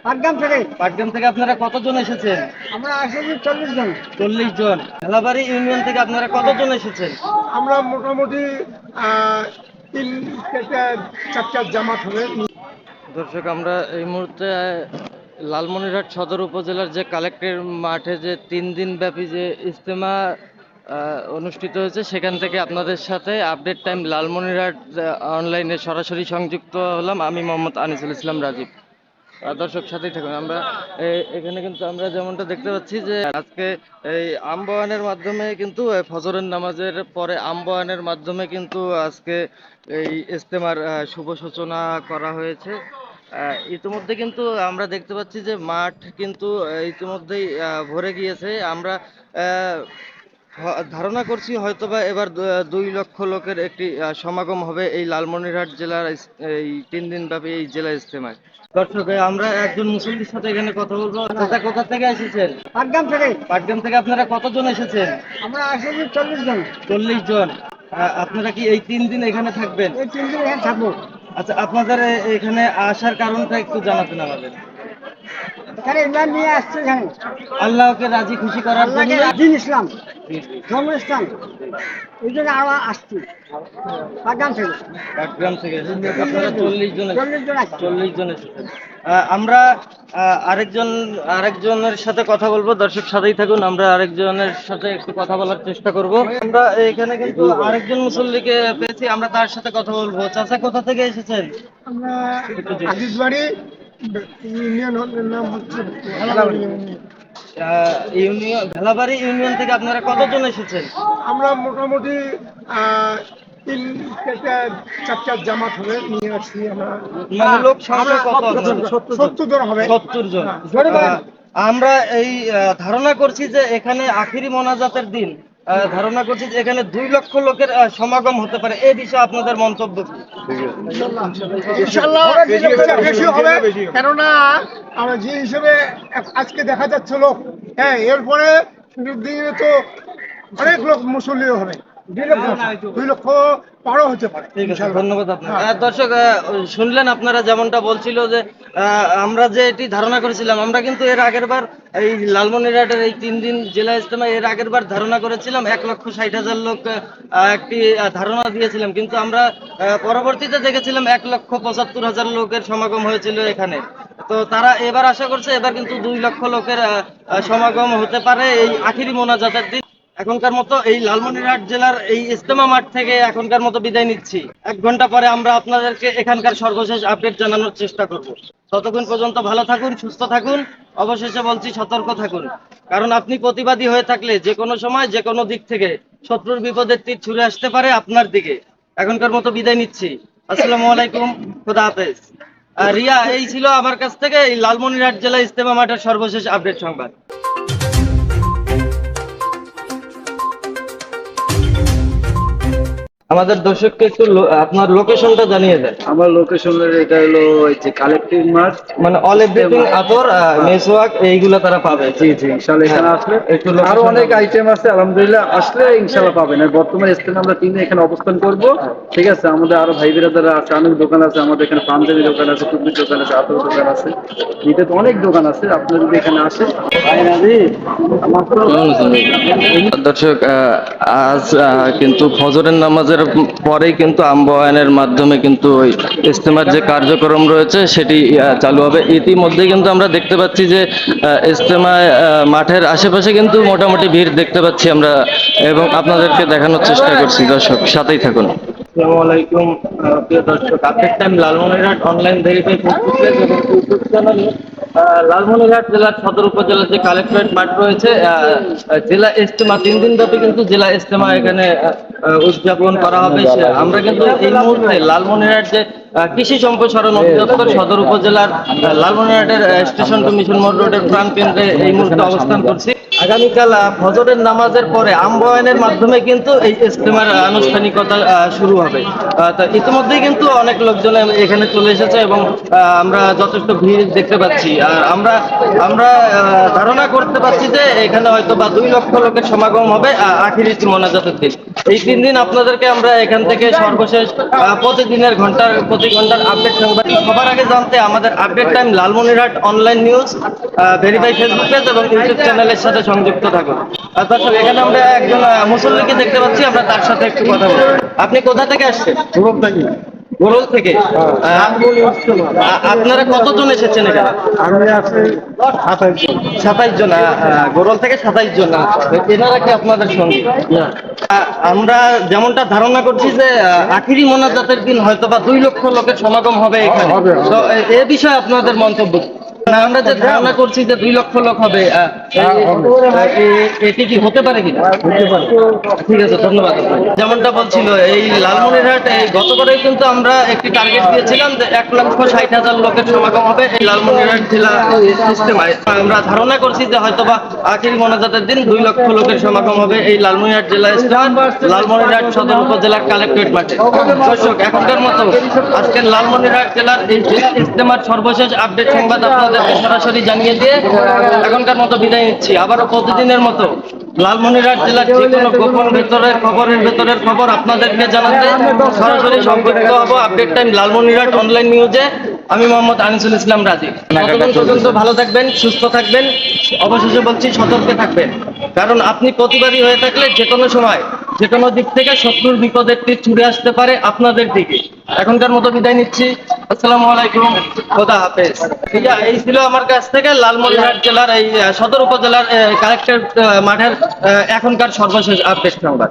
পাটগ্রাম থেকে আপনারা কতজন এসেছেন? আমরা আসলে 40 জন। 40 জন। ভেলাবাড়ি ইউনিয়ন থেকে আপনারা কতজন এসেছেন? আমরা মোটামুটি তিন থেকে চারটা জামাত হবে। দর্শক, আমরা এই মুহূর্তে লালমনিরহাট সদর উপজেলার যে কালেক্টর মাঠে যে 3 দিন ব্যাপী যে ইজতেমা অনুষ্ঠিত হয়েছে, সেখান থেকে আপনাদের সাথে আপডেট টাইম লালমনিরহাট অনলাইনে সরাসরি সংযুক্ত হলাম। আমি মোহাম্মদ আনিসুল ইসলাম রাজীব। দর্শক, সাথেই থাকুন। আমরা এখানে কিন্তু আমরা যেমনটা দেখতে পাচ্ছি যে আজকে এই আমবাগানের মাধ্যমে কিন্তু ফজরের নামাজের পরে আমবাগানের মাধ্যমে কিন্তু আজকে এই ইজতেমার শুভ সূচনা করা হয়েছে। ইতিমধ্যে কিন্তু আমরা দেখতে পাচ্ছি যে মাঠ কিন্তু ইতিমধ্যেই ভরে গিয়েছে। আমরা ধারণা করছি হয়তোবা এবার 2 লক্ষ লোকের একটি সমাগম হবে এই লালমনিরহাট জেলার এই 3 দিন ব্যাপী এই জেলা ইজতেমায়। দর্শক, আমরা একজন মুসল্লির সাথে এখানে কথা বলবো। কোথা থেকে এসেছেন? পাটগ্রাম থেকে আপনারা কতজন এসেছেন? আমরা আসলে 40 জন। 40 জন। আপনারা কি এই 3 দিন এখানে থাকবেন? এই 3 দিন এখানে থাকবো। আচ্ছা, আপনাদের এখানে আসার কারণটা একটু জানাতেন আমাদের। এখানে ইমরান নিয়ে আসছে, এখানে আল্লাহকে রাজি খুশি করার জন্য। দিন ইসলাম, ধর্ম ইসলাম, এই জন্য আমরা আসছি পাটগ্রাম থেকে আপনারা 40 জন। 40 জন আসছি। 40 জন এসেছেন। আমরা আরেকজনের সাথে কথা বলবো। দর্শক, সাথেই থাকুন। আমরা আরেকজনের সাথে একটু কথা বলার চেষ্টা করব। আমরা এখানে কিন্তু আরেকজন মুসল্লিকে পেয়েছি, আমরা তার সাথে কথা বলবো। চাচা, কোথা থেকে এসেছেন? আমরা আজিজবাড়ি ইউনিয়নের নাম হচ্ছে ভেলাবাড়ি ইউনিয়ন। ভেলাবাড়ি ইউনিয়ন থেকে আপনারা কতজন এসেছেন? আমরা মোটামুটি তিন থেকে চারটা জামাত হবে নিয়ে আসছি আমরা। মানে লোক সংখ্যা কত? 70 জন হবে। 70 জন। আমরা এই ধারণা করছি যে এখানে আখিরি মোনাজাতের দিন ধারণা করছি যে এখানে 2 লক্ষ লোকের সমাগম হতে পারে। এই বিষয়ে আপনাদের মন্তব্য কি? ইনশাআল্লাহ বেশি হবে, কেননা আমরা যে হিসেবে আজকে দেখা যাচ্ছে লোক, হ্যাঁ, এরপরে দিনে তো অনেক লোক মুসল্লি হবে। 2 লক্ষ পারও হতে পারে। ঠিক আছে, ধন্যবাদ আপনার। দর্শক, শুনলেন আপনারা যেমনটা বলছিল যে আমরা যে এটি ধারণা করেছিলাম, আমরা কিন্তু এর আগের বার এই লালমনিরহাটের এই 3 দিন জেলা ইজতেমা এর আগের বার ধারণা করেছিলাম 1,60,000 লোক একটি ধারণা দিয়েছিলাম, কিন্তু আমরা পরবর্তীতে দেখেছিলাম 1,75,000 লোকের সমাগম হয়েছিল এখানে। তো তারা এবার আশা করছে এবার কিন্তু 2 লক্ষ লোকের সমাগম হতে পারে এই আখিরি মোনাজাতের দিন। এখনকার মতো এই লালমনিরহাট জেলার এই ইজতেমা মাঠ থেকে এখনকার মতো বিদায় নিচ্ছি। 1 ঘন্টা পরে আমরা আপনাদেরকে এখানকার সর্বশেষ আপডেট জানানোর চেষ্টা করব। ততক্ষণ পর্যন্ত ভালো থাকুন, সুস্থ থাকুন। অবশেষে বলছি, সতর্ক থাকুন, কারণ আপনি প্রতিবাদী হয়ে থাকলে যে কোনো সময় যে কোনো দিক থেকে শত্রুর বিপদের তীর ছুড়ে আসতে পারে আপনার দিকে। এখনকার মতো বিদায় নিচ্ছি। আসসালামু আলাইকুম, খোদা হাফেজ। রিয়া, এই ছিল আমার কাছ থেকে এই লালমনিরহাট জেলা ইজতেমা মাঠের সর্বশেষ আপডেট সংবাদ। আমাদের দর্শককে একটু আপনার লোকেশনটা জানিয়ে দেন। আমার লোকেশনের এটা হলো ওই যে কালেক্টিভ মার্চ, মানে অল এভরিথিং আতর মেসওয়াক এইগুলো তারা পাবে। জি জি, ইনশাআল্লাহ এখানে আসলে একটু আরো অনেক আইটেম আছে, আলহামদুলিল্লাহ আসলে ইনশাআল্লাহ পাবেন। আর বর্তমানে স্থানে আমরা 3 দিন এখানে অবস্থান করব। ঠিক আছে, আমাদের আরো ভাই বিরাদারা আছে, অনেক দোকান আছে আমাদের এখানে, পাঞ্জাবি দোকান আছে, টুপির দোকান আছে, আতর দোকান আছে, এটা তো অনেক দোকান আছে। আপনারা যদি এখানে আসেন, দর্শক, আজ কিন্তু ফজরের নামাজের পরেই কিন্তু আমবাগানের মাধ্যমে কিন্তু ওই ইজতেমার যে কার্যক্রম রয়েছে সেটি চালু হবে। ইতিমধ্যে কিন্তু আমরা দেখতে পাচ্ছি যে ইজতেমায় মাঠের আশেপাশে কিন্তু মোটামুটি ভিড় দেখতে পাচ্ছি আমরা, এবং আপনাদেরকে দেখানোর চেষ্টা করছি। দর্শক, সাথেই থাকুন। আসসালামু আলাইকুম প্রিয় দর্শক, update time Lalmonirhat online verify Facebook page এবং ইউটিউব চ্যানেলে লালমনিরহাট জেলার সদর উপজেলার যে কালেক্টরেট মাঠ রয়েছে, জেলা ইজতেমা 3 দিন ব্যাপী কিন্তু জেলা ইজতেমা এখানে উদযাপন করা হবে। আমরা কিন্তু এই মুহূর্তে লালমনিরহাট যে কৃষি সম্প্রসারণ অধিদপ্তর সদর উপজেলার লালমনিরহাটের স্টেশন টু মিশন মোড় রোডের প্রাণ কেন্দ্রে এই মুহূর্তে অবস্থান করছি। আগামীকাল ফজরের নামাজের পরে আমবয়ানের মাধ্যমে কিন্তু এই ইজতেমার আনুষ্ঠানিকতা শুরু হবে। তো ইতিমধ্যেই কিন্তু অনেক লোকজন এখানে চলে এসেছে এবং আমরা যথেষ্ট ভিড় দেখতে পাচ্ছি। আর আমরা আমরা ধারণা করতে পারছি যে এখানে হয়তো বা 2 লক্ষ লোকের সমাগম হবে আখিরি মোনাজাতের দিন। এই 3 দিন আপনাদেরকে আমরা এখান থেকে সর্বশেষ প্রতিদিনের প্রতি ঘন্টার আপডেট সংবাদ সবার আগে জানতে আমাদের update time Lalmonirhat online news verify Facebook page এবং ইউটিউব চ্যানেলের সাথে সংযুক্ত থাকুন। দর্শক, এখানে আমরা একজন মুসল্লিকে দেখতে পাচ্ছি, আমরা তার সাথে একটু কথা বলবো। আপনি কোথা থেকে আসছেন? গোরল থেকে। আপনারা কতজন এসেছেন এখানে? আমি আছি 27 জন। 27 জন। গোরল থেকে 27 জন। এনারা কি আপনাদের সঙ্গে? আমরা যেমনটা ধারণা করছি যে আখিরি মোনাজাতের দিন হয়তো বা 2 লক্ষ লোকের সমাগম হবে এখানে। তো এ বিষয়ে আপনাদের মন্তব্য কি? না, আমরা যে ধারণা করছি যে 2 লক্ষ লোক হবে, এটি কি হতে পারে কিনা? ঠিক আছে, ধন্যবাদ আপনাকে। যেমনটা বলছিল এই লালমনিরহাট গতবারে কিন্তু আমরা একটি টার্গেট দিয়েছিলাম যে 1,60,000 লোকের সমাগম হবে এই লালমনিরহাট জেলা সিস্টেমে। আমরা ধারণা করছি যে হয়তোবা আখিরি মোনাজাতের দিন 2 লক্ষ লোকের সমাগম হবে এই লালমনিরহাট জেলা ইজতেমা লালমনিরহাট সদর উপজেলার কালেক্টরেট মাঠে। দর্শক, এখনকার মতো আজকের লালমনিরহাট জেলার এই ইজতেমার সর্বশেষ আপডেট সংবাদ আপনাদেরকে সরাসরি জানিয়ে দিয়ে এখনকার মতো বিদায় নিচ্ছি। আবারও প্রতিদিনের মতো লালমনিরহাট জেলার যে কোনো গোপন ভেতরের খবর আপনাদেরকে জানাতে সরাসরি সম্পৃক্ত হব আপডেট টাইম লালমনিরহাট অনলাইন নিউজে। আমি মোহাম্মদ আনিসুল ইসলাম রাজীব। ততক্ষণ পর্যন্ত ভালো থাকবেন, সুস্থ থাকবেন, অবশেষে বলছি সতর্কে থাকবেন। কারণ আপনি প্রতিবাদী হয়ে থাকলে যে কোনো সময় যে কোনো দিক থেকে শত্রুর বিপদের তীর ছুড়ে আসতে পারে আপনাদের দিকে। এখনকার মতো বিদায় নিচ্ছি। আসসালামু আলাইকুম, খোদা হাফেজ। এই ছিল আমার কাছ থেকে লালমনিরহাট জেলার এই সদর উপজেলার কালেক্টর মাঠের এখনকার সর্বশেষ আপডেট সংবাদ।